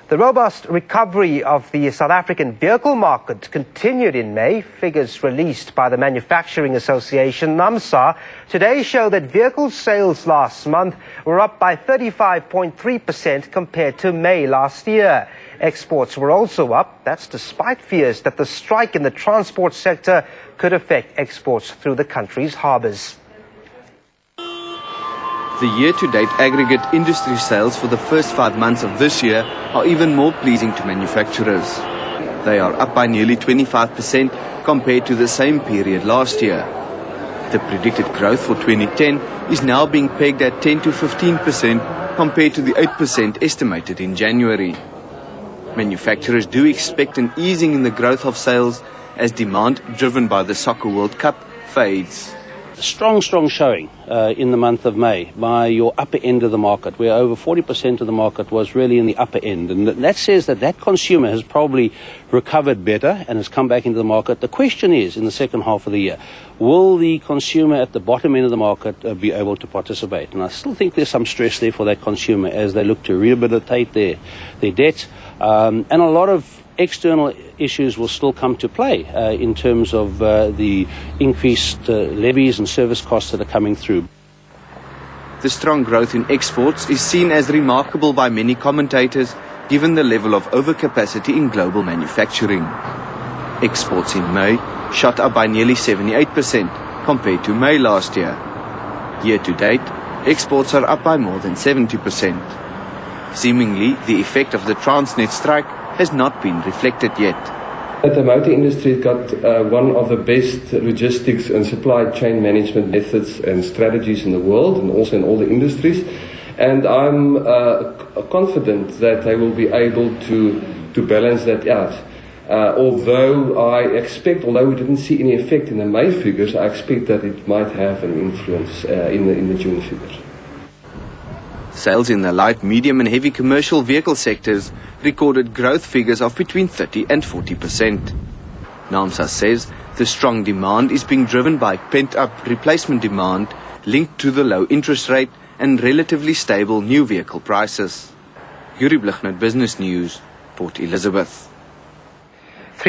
The robust recovery of the South African vehicle market continued in May. Figures released by the Manufacturing Association NAAMSA today show that vehicle sales last month were up by 35.3% compared to May last year. Exports were also up. That's despite fears that the strike in the transport sector could affect exports through the country's harbours. The year-to-date aggregate industry sales for the first 5 months of this year are even more pleasing to manufacturers. They are up by nearly 25% compared to the same period last year. The predicted growth for 2010 is now being pegged at 10 to 15% compared to the 8% estimated in January. Manufacturers do expect an easing in the growth of sales as demand driven by the Soccer World Cup fades. Strong showing in the month of May by your upper end of the market, where over 40% of the market was really in the upper end. And that says that consumer has probably recovered better and has come back into the market. The question is, in the second half of the year, will the consumer at the bottom end of the market be able to participate? And I still think there's some stress there for that consumer as they look to rehabilitate their debt. And a lot of external issues will still come to play in terms of the increased levies and service costs that are coming through. The strong growth in exports is seen as remarkable by many commentators given the level of overcapacity in global manufacturing. Exports in May shot up by nearly 78% compared to May last year. Year to date, exports are up by more than 70%. Seemingly, the effect of the Transnet strike has not been reflected yet. The motor industry has got one of the best logistics and supply chain management methods and strategies in the world, and also in all the industries. And I'm confident that they will be able to balance that out. Although we didn't see any effect in the May figures, I expect that it might have an influence in the June figures. Sales in the light, medium and heavy commercial vehicle sectors recorded growth figures of between 30 and 40%. NAAMSA says the strong demand is being driven by pent-up replacement demand linked to the low interest rate and relatively stable new vehicle prices. Yuri Blichnet, Business News, Port Elizabeth.